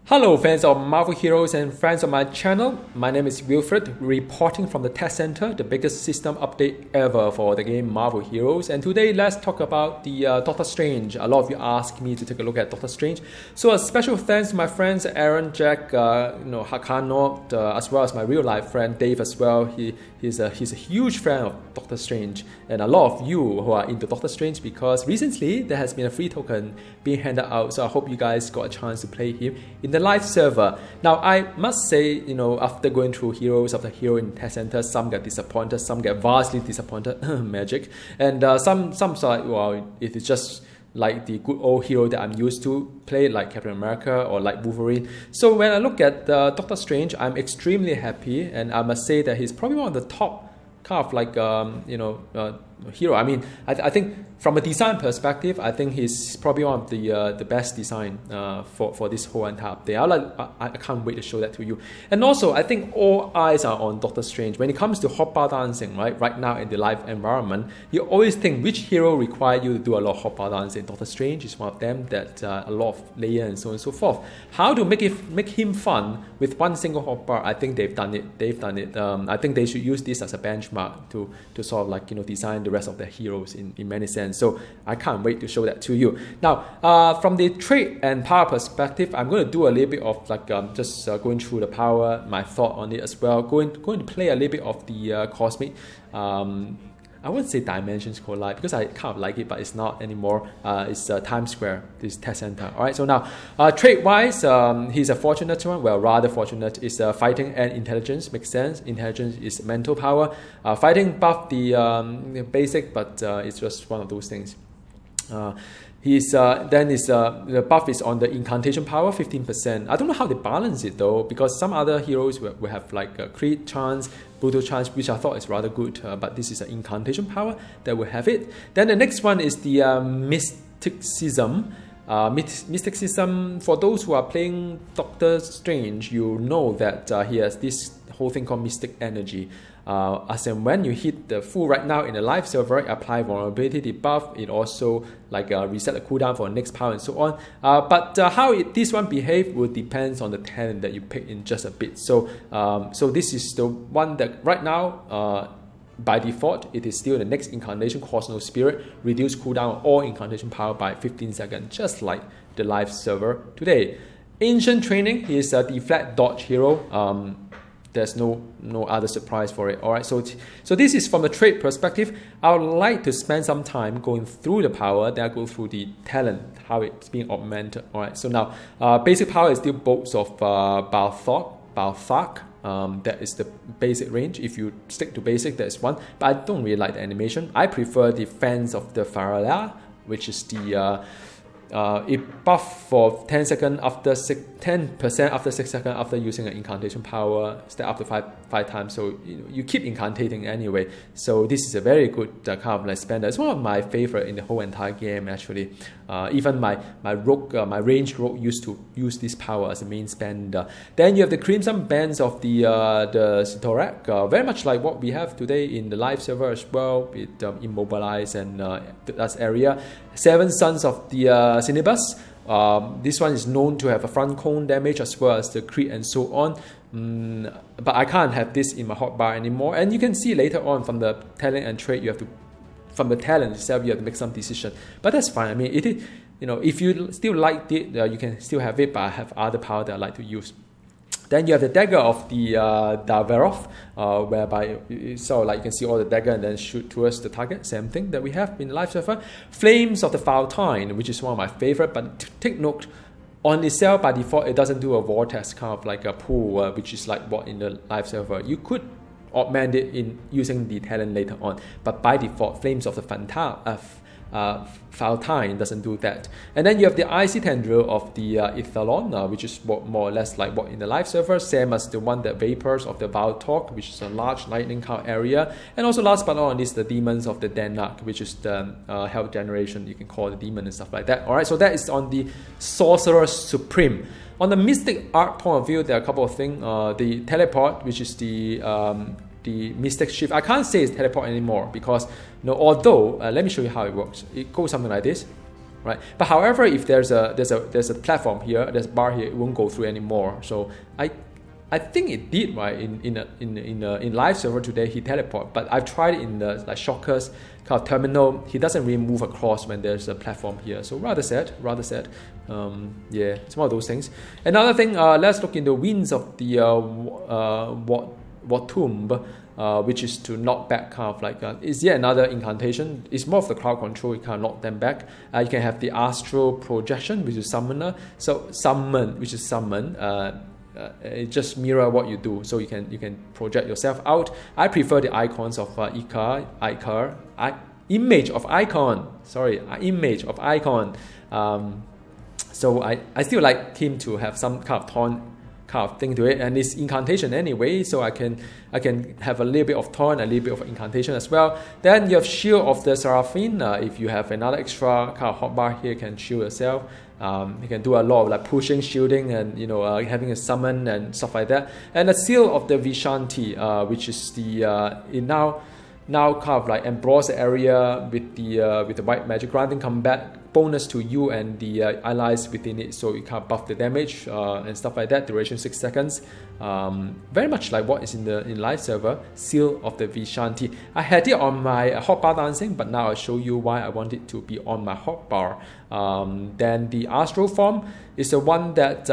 Hello fans of Marvel Heroes and friends of my channel, my name is Wilfred, reporting from the test center, the biggest system update ever for the game Marvel Heroes. And today let's talk about the Doctor Strange. A lot of you asked me to take a look at Doctor Strange. So a special thanks to my friends Aaron, Jack, Hakano, as well as my real life friend Dave as well. He's a huge fan of Doctor Strange, and a lot of you who are into Doctor Strange, because recently there has been a free token being handed out. So I hope you guys got a chance to play him in the live server. Now I must say, after going through heroes after hero in test center, some get disappointed, some get vastly disappointed, magic, and some are like, well, it is just like the good old hero that I'm used to play, like Captain America or like Wolverine. So when I look at Doctor Strange, I'm extremely happy, and I must say that he's probably one of the top kind of like hero. I mean, I think from a design perspective, I think he's probably one of the best design for this whole entire update. I can't wait to show that to you. And also, I think all eyes are on Doctor Strange when it comes to hot bar dancing. Right now in the live environment, you always think which hero require you to do a lot of hot bar dancing. Doctor Strange is one of them. That a lot of layer and so on and so forth. How to make him fun with one single hot bar? I think they've done it. I think they should use this as a benchmark to sort of like design the rest of their heroes in many sense. So I can't wait to show that to you. Now, from the trait and power perspective, I'm going to do a little bit of like just going through the power, my thought on it as well. Going to play a little bit of the cosmic. I wouldn't say dimensions collide because I kind of like it, but it's not anymore. It's Times Square, this test center. All right. So now, trait-wise, he's a fortunate one. Well, rather fortunate. Is fighting and intelligence. Makes sense. Intelligence is mental power. Fighting buff the basic, but it's just one of those things. The buff is on the incantation power, 15%. I don't know how they balance it though, because some other heroes will have like crit chance, brutal chance, which I thought is rather good, but this is an incantation power that will have it. Then the next one is the mysticism. Mysticism, for those who are playing Doctor Strange, you know that he has this whole thing called mystic energy. As in when you hit the full right now in the live server, apply vulnerability debuff. It also like reset the cooldown for next power and so on. But how this one behave will depends on the talent that you pick in just a bit. So this is the one that right now, by default, it is still the next incarnation, Cosmo Spirit, reduce cooldown or incantation power by 15 seconds, just like the live server today. Ancient Training is a deflect dodge hero. There's no other surprise for it. All right, so this is from the trait perspective. I would like to spend some time going through the power, then I go through the talent, how it's being augmented. All right, so now basic power is still bolts of Balthak. That is the basic range. If you stick to basic, that's one. But I don't really like the animation. I prefer the Fans of the Farala, which is the it buff for 10% after 6 seconds after using an incantation power, step up to five times. So you keep incantating anyway. So this is a very good kind of like spender. It's one of my favorite in the whole entire game actually. Even my rogue, my ranged rogue used to use this power as a main spender. Then you have the Crimson Bands of the Sitorak, very much like what we have today in the live server as well, with immobilize and that's area. Seven Sons of the Cinnibus. This one is known to have a front cone damage as well as the crit and so on. But I can't have this in my hotbar anymore. And you can see later on from the talent and trait, from the talent itself, you have to make some decision. But that's fine. I mean, it is, if you still like it, you can still have it. But I have other power that I like to use. Then you have the dagger of the Daverov, whereby it's sort of like you can see all the dagger and then shoot towards the target. Same thing that we have in the live server. Flames of the Fountain, which is one of my favorite, but take note, on itself by default it doesn't do a vortex, kind of like a pool, which is like what in the live server. You could augment it in using the talent later on, but by default, Flames of the Fountain doesn't do that. And then you have the Icy Tendril of the Ithalon, which is more or less like what in the live server, same as the one that Vapors of the Valtok, which is a large lightning count area. And also last but not least, the Demons of the Danak, which is the health generation, you can call the demon and stuff like that. Alright, so that is on the Sorcerer Supreme. On the Mystic Art point of view, there are a couple of things. The Teleport, which is the Mystic Shift. I can't say it's teleport anymore because although let me show you how it works. It goes something like this. right? But however, if there's a platform here, there's a bar here, it won't go through anymore. So I think it did, right? In live server today, he teleport, but I've tried it in the like Shocker's kind of terminal. He doesn't really move across when there's a platform here. So rather sad. Yeah, it's one of those things. Another thing, let's look in the winds of the Watumb, which is to knock back kind of like is yet another incantation. It's more of the crowd control. You can knock them back. You can have the astral projection, which is summoner. So summon, which is summon. It just mirror what you do, so you can project yourself out. I prefer the icons of image of icon. So I still like him to have some kind of taunt kind of thing to it, and it's incantation anyway, so I can have a little bit of taunt, a little bit of incantation as well. Then you have shield of the Seraphim. If you have another extra kind of hotbar here, you can shield yourself. You can do a lot of like pushing, shielding, and having a summon and stuff like that. And the seal of the Vishanti, which is the it now kind of like embross the area with the white magic, granting combat bonus to you and the allies within it, so you can't buff the damage and stuff like that. Duration 6 seconds. Very much like what is in live server. Seal of the Vishanti. I had it on my hotbar dancing, but now I'll show you why I want it to be on my hotbar. Then the astral form is the one that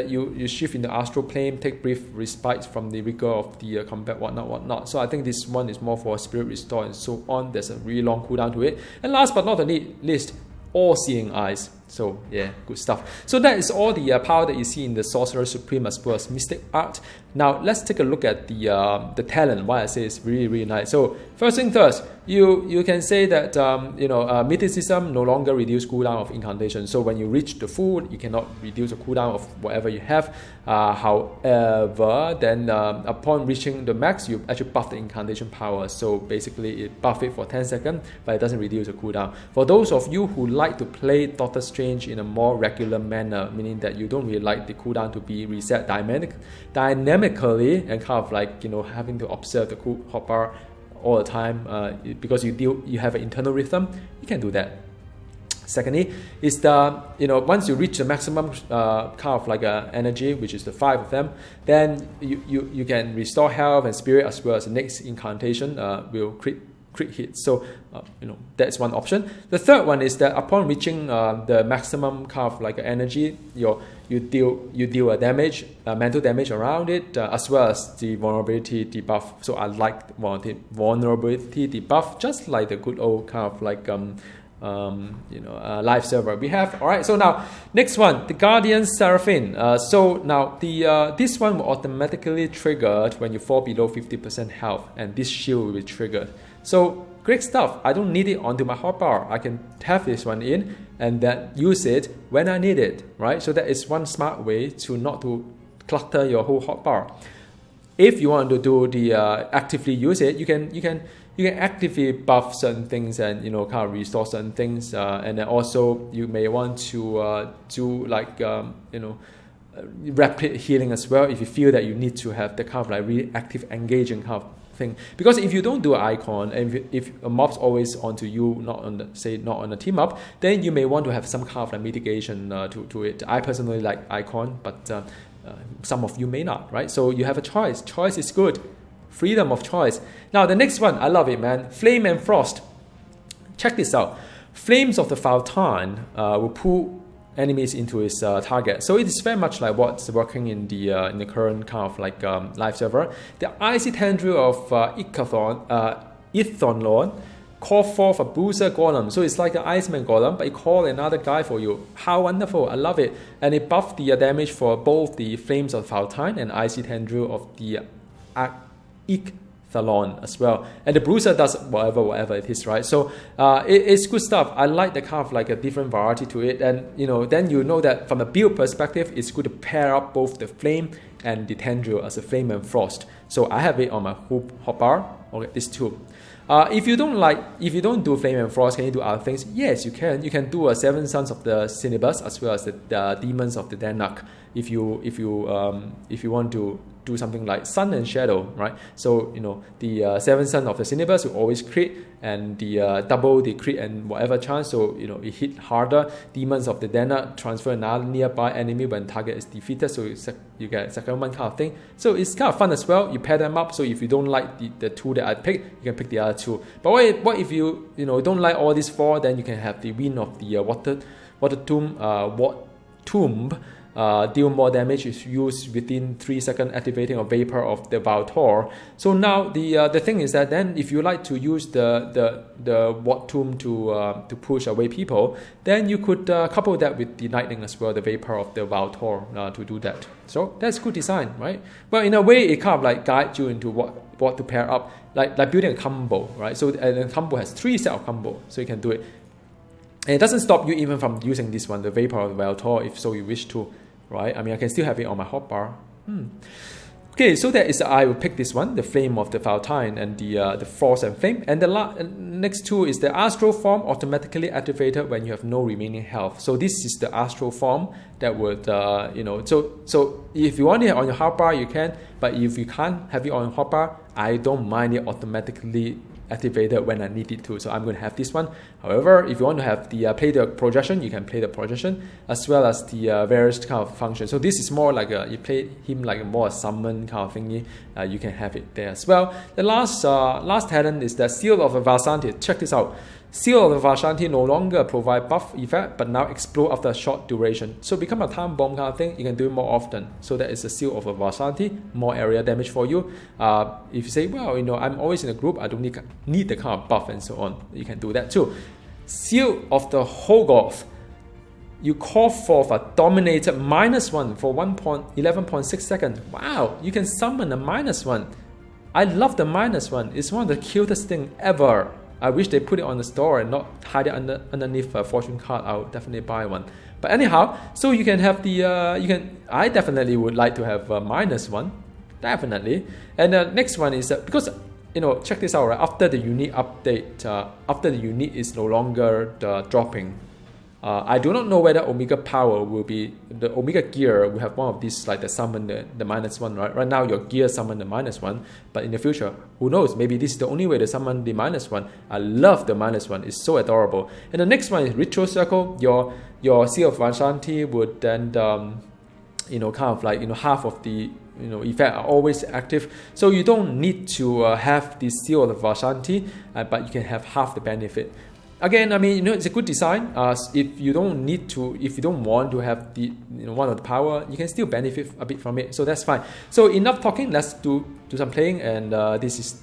you shift in the astral plane, take brief respite from the rigor of the combat, whatnot. So I think this one is more for spirit restore and so on. There's a really long cooldown to it. And last but not the least, all-seeing eyes. So yeah, good stuff. So that is all the power that you see in the Sorcerer Supreme as well as Mystic Art. Now let's take a look at the talent. Why I say it's really, really nice. So first thing first, you can say that mythicism no longer reduce cooldown of incantation. So when you reach the full, you cannot reduce the cooldown of whatever you have. However, then upon reaching the max, you actually buff the incantation power. So basically, it buff it for 10 seconds, but it doesn't reduce the cooldown. For those of you who like to play Doctor Strange in a more regular manner, meaning that you don't really like the cooldown to be reset dynamically and kind of like having to observe the hotbar all the time because you have an internal rhythm, you can do that. Secondly, is the once you reach the maximum kind of like energy, which is the 5 of them, then you can restore health and spirit as well as the next incantation will crit hit. So that's one option. The third one is that upon reaching the maximum kind of like energy, you deal a damage, mental damage around it, as well as the vulnerability debuff. So I like vulnerability debuff, just like the good old kind of like live server we have. All right, so now next one, the Guardian Seraphim. So now the this one will automatically triggered when you fall below 50% health, and this shield will be triggered. So great stuff. I don't need it onto my hotbar. I can have this one in and then use it when I need it, right? So that is one smart way to not to clutter your whole hotbar. If you want to do the actively use it, you can actively buff certain things and kind of restore certain things, and then also you may want to do like rapid healing as well if you feel that you need to have the kind of like really active engaging kind of thing. Because if you don't do an icon and if a mob's always onto you, not on a team up, then you may want to have some kind of like mitigation to it. I personally like icon, but some of you may not, right? So you have a choice. Choice is good. Freedom of choice. Now the next one, I love it, man. Flame and Frost. Check this out. Flames of the Fountain will pull enemies into his target. So it is very much like what's working in the current kind of like live server. The icy tendril of Ithonlon call forth a booster golem. So it's like the Iceman golem, but it call another guy for you. How wonderful. I love it. And it buffed the damage for both the Flames of the Fountain and icy tendril of the Ichthalon as well, and the bruiser does whatever it is, right? So it's good stuff. I like the kind of like a different variety to it, and then you know that from a build perspective, it's good to pair up both the flame and the tendril as a flame and frost. So I have it on my hotbar. Okay, these two. If you don't do flame and frost, can you do other things? Yes, you can. You can do a 7 Sons of the Cinnibus as well as the Demons of the Danak. If you want to do something like Sun and Shadow, right? So, the 7 Sun of the Cineburst will always crit, and the double the crit and whatever chance, so, it hit harder. Demons of the Denner transfer another nearby enemy when target is defeated, so you get second-one kind of thing. So it's kind of fun as well. You pair them up, so if you don't like the two that I picked, you can pick the other two. But what if you don't like all these 4, then you can have the Wind of the Water Tomb. Deal more damage is used within 3 seconds, activating a vapor of the Valtor. So now the thing is that then if you like to use the Wat Tomb to push away people, then you could couple that with the lightning as well, the vapor of the Valtor to do that. So that's good design, right? Well, in a way, it kind of like guides you into what to pair up, like building a combo, right? So a combo has 3 set of combo, so you can do it. And it doesn't stop you even from using this one, the Vapor of the Valtor, if so you wish to, right? I mean, I can still have it on my hotbar. Okay, so that is, I will pick this one, the Flame of the Valtine, and the Frost and Flame. And the next two is the Astral Form, automatically activated when you have no remaining health. So this is the Astral Form that would, so if you want it on your hotbar, you can, but if you can't have it on your hotbar, I don't mind it automatically activated when I need it to, so I'm going to have this one. However, if you want to have the play the projection, you can play the projection as well as the various kind of functions. So this is more like you play him like more a summon kind of thingy. You can have it there as well. The last talent is the Seal of the Valsanti. Check this out. Seal of the Valsanti no longer provide buff effect, but now explode after a short duration. So become a time bomb kind of thing. You can do it more often. So that is the Seal of the Valsanti, more area damage for you. If you say, well, I'm always in a group, I don't need the kind of buff and so on. You can do that too. Seal of the Hogarth. You call forth a dominated -1 for 11.6 seconds. Wow, you can summon a -1. I love the -1. It's one of the cutest thing ever. I wish they put it on the store and not hide it underneath a fortune card. I would definitely buy one. But anyhow, so you can have the I definitely would like to have a -1, definitely. And the next one is because check this out, right? After the unique update, after the unique is no longer dropping. I do not know whether Omega Power will be, the Omega Gear will have one of these, like the summon the -1, right? Right now your gear summon the -1, but in the future, who knows? Maybe this is the only way to summon the -1. I love the -1, it's so adorable. And the next one is Ritual Circle. Your Seal of Valsanti would then, kind of like, half of the effect are always active, so you don't need to have the Seal of the Valsanti, but you can have half the benefit. Again, I mean, it's a good design. If you don't want to have the one of the power, you can still benefit a bit from it. So that's fine. So enough talking. Let's do some playing. And this is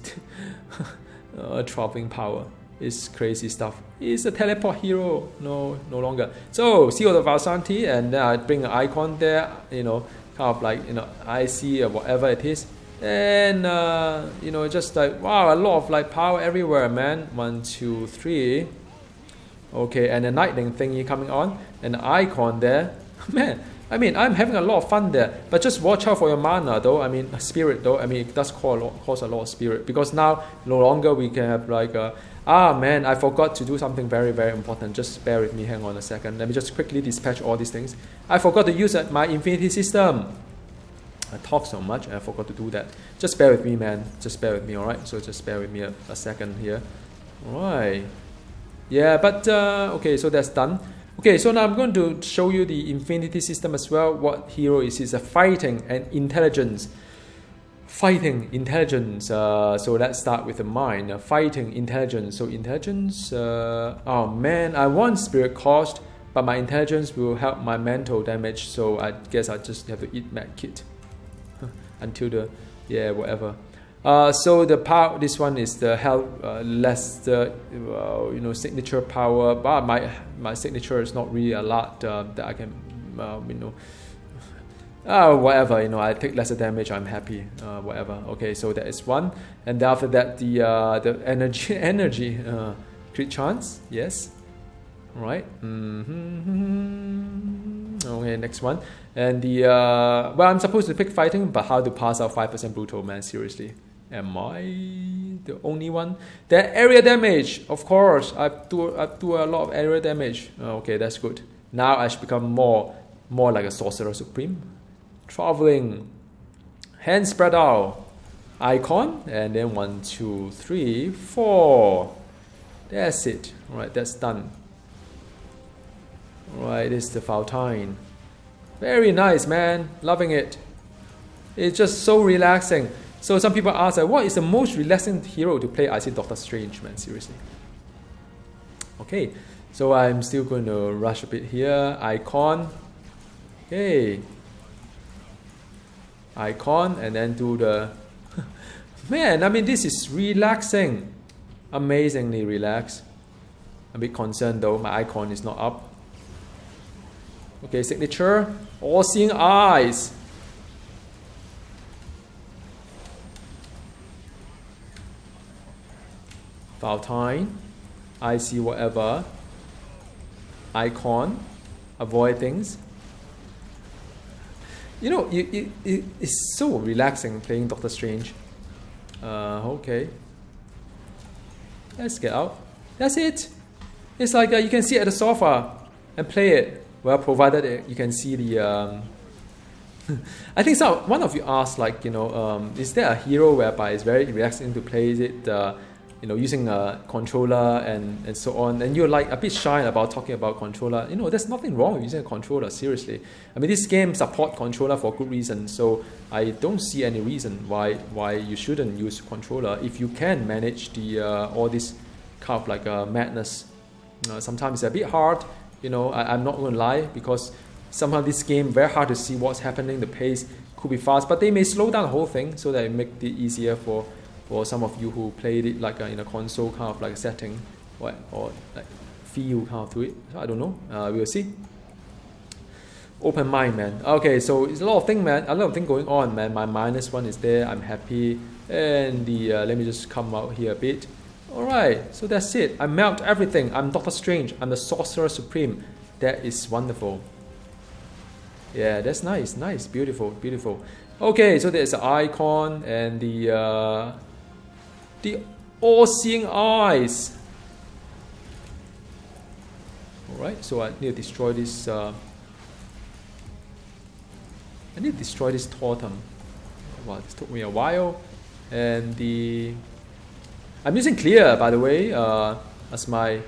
traveling power. It's crazy stuff. It's a teleport hero. No longer. So Seal of the Valsanti, and then I bring an icon there. Kind of like IC or whatever it is. And just like, wow, a lot of like power everywhere, man. 1, 2, 3. Okay, and the lightning thingy coming on, and the icon there. Man, I mean, I'm having a lot of fun there. But just watch out for your mana, though. I mean, spirit, though. I mean, it does cause a lot of spirit, because now no longer we can have like man, I forgot to do something very, very important. Just bear with me. Hang on a second. Let me just quickly dispatch all these things. I forgot to use my infinity system. I talk so much and I forgot to do that. Just bear with me, man. Just bear with me, alright? So just bear with me a second here. Alright. Yeah, but okay, so that's done. Okay, so now I'm going to show you the infinity system as well. What hero is? It's a fighting and intelligence. Fighting intelligence. So let's start with the mind. Fighting intelligence. So intelligence. Oh man, I want spirit cost, but my intelligence will help my mental damage. So I guess I just have to eat med kit until whatever. So the power, this one is the health less signature power, but my signature is not really a lot that I can whatever, I take lesser damage, I'm happy, whatever. Okay, so that is one, and then after that the energy crit chance, yes, all right. Okay, next one, and the I'm supposed to pick fighting, but how to pass out 5% brutal, man? Seriously. Am I the only one? The area damage, of course. I do a lot of area damage. Okay, that's good. Now I should become more like a sorcerer supreme. Traveling. Hands spread out. Icon, and then 1, 2, 3, 4. That's it. Alright, that's done. Alright, this is the Fountain. Very nice, man. Loving it. It's just so relaxing. So some people ask, like, what is the most relaxing hero to play? I say Doctor Strange, man, seriously. Okay, so I'm still going to rush a bit here. Icon. Okay. Icon, and then do the... Man, I mean, this is relaxing. Amazingly relaxed. A bit concerned though, my icon is not up. Okay, signature. All-seeing eyes. Fountain. I see whatever. Icon. Avoid things. You know, it's so relaxing playing Doctor Strange. Okay. Let's get out. That's it. It's like you can sit at the sofa and play it. Well, provided you can see the... I think so. One of you asked, like, you know, is there a hero whereby it's very relaxing to play it, you know, using a controller and so on, and you're like a bit shy about talking about controller. You know, there's nothing wrong with using a controller, seriously. I mean, this game support controller for good reason, so I don't see any reason why you shouldn't use controller if you can manage the all this kind of like madness. Sometimes it's a bit hard, you know, I'm not going to lie, because somehow this game very hard to see what's happening, the pace could be fast, but they may slow down the whole thing so that it make it easier for some of you who played it like in a console kind of like setting, or like feel kind of to it. I don't know. We'll see. Open mind, man. Okay, so it's a lot of things, man. A lot of things going on, man. My -1 is there. I'm happy. And the let me just come out here a bit. All right. So that's it. I melt everything. I'm Doctor Strange. I'm the Sorcerer Supreme. That is wonderful. Yeah, that's nice. Nice. Beautiful. Beautiful. Okay, so there's an icon and the all-seeing eyes. Alright, so I need to destroy this I need to destroy this totem. Wow, this took me a while. And I'm using clear, by the way, as my...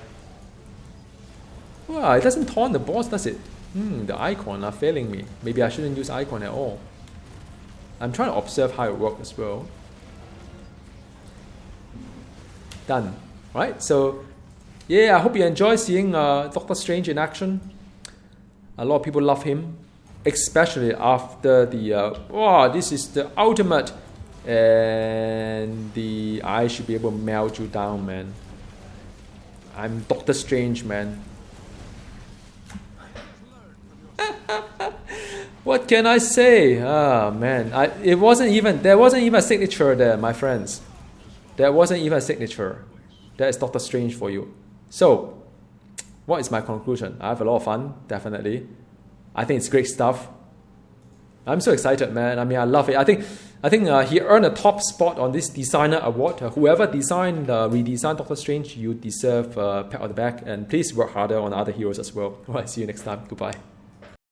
Well, it doesn't taunt the boss, does it? The icon are failing me. Maybe I shouldn't use icon at all. I'm trying to observe how it works as well. Done. Right? So, yeah, I hope you enjoy seeing Doctor Strange in action. A lot of people love him, especially after the... wow, this is the ultimate. And I should be able to melt you down, man. I'm Doctor Strange, man. What can I say? Ah, man. There wasn't even a signature there, my friends. There wasn't even a signature. That is Doctor Strange for you. So, what is my conclusion? I have a lot of fun, definitely. I think it's great stuff. I'm so excited, man. I mean, I love it. I think he earned a top spot on this designer award. Whoever redesigned Doctor Strange, you deserve a pat on the back. And please work harder on other heroes as well. All right, see you next time. Goodbye.